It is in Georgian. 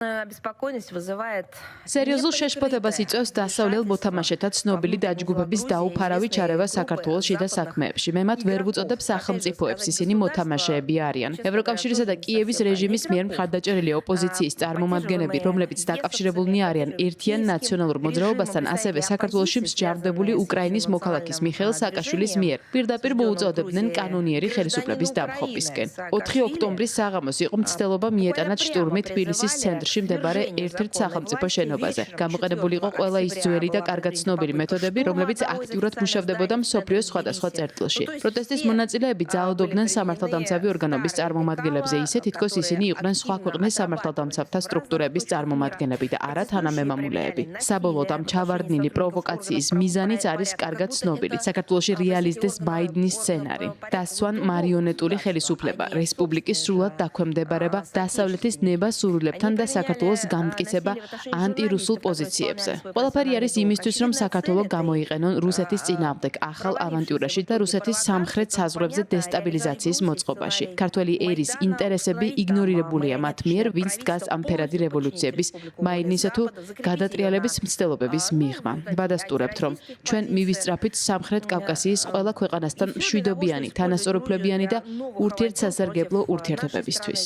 Беспокойность вызывает სერიოზულ შეშფოთებას იწვევს დასავლელ მოთამაშეთა ცნობილი დაჯგუფების დაუფარავი ჩარევა საქართველოს შიდა საქმეებში. მე მათ ვერ ვუწოდებ სახელმწიფოებს, ისინი მოთამაშეები არიან. ევროკავშირისა და კიევის რეჟიმის მიერ მხარდაჭერილი ოპოზიციის წარმომადგენლები, რომლებიც დაკავშირებულნი არიან ერთიან ნაციონალურ მოძრაობასთან, ასევე საქართველოში მსჯავრდებული უკრაინის მოქალაქის მიხეილ სააკაშვილის მიერ პირდაპირ მოუწოდებდნენ კანონიერი ხელისუფლების დამხობისკენ. 4 ოქტომბრის საღამოს იყო მცდელობა მიეტანა შტურმი თბილისის ცენტრში მდებარე ერთ-ერთ სახელმწიფო შენობაზე. გამოყენებული იყო ყველა ის ძველი და კარგად ცნობილი მეთოდები, რომლებიც აქტიურად მუშავდებოდა მსოფლიოს სხვადასხვა წერტილში. პროტესტის მონაწილეები ძალადობდნენ სამართალდამცავი ორგანოების წარმომადგენლებზე, ისე თითქოს ისინი იყვნენ სხვა ქვეყნის სამართალდამცავთა სტრუქტურების წარმომადგენლები და არა თანამემამულეები. საბოლოოდ ამ ჩავარდნილი პროვოკაციის მიზანიც არის კარგად ცნობილი. საქართველოში რეალიზდეს ბაიდნის სცენარი. დასვან მარიონეტული ხელისუფლება, რესპუბლიკის სრულად დაქვემდებარება, დასავლეთის ნება სურვილებთან და საქართველოს გამტკიცება ანტირუსულ პოზიციებზე. ყველაფერი არის იმისთვის, რომ საქართველო გამოიყენონ რუსეთის წინააღმდეგ ახალ ავანტიურაში და რუსეთის სამხრეთ საზღვრებზე დესტაბილიზაციის მოწყობაში. ქართველი ერის ინტერესები იგნორირებულია მათ მიერ, ვინც დგას ამ ფერადი რევოლუციების, მაინისა თუ გადატრიალების მცდელობების მიღმა. ვადასტურებთ, რომ ჩვენ მივისწრაფით სამხრეთ კავკასიის ყველა ქვეყანასთან მშვიდობიანი, თანასწორუფლებიანი და ურთიერთსასარგებლო ურთიერთობებისთვის.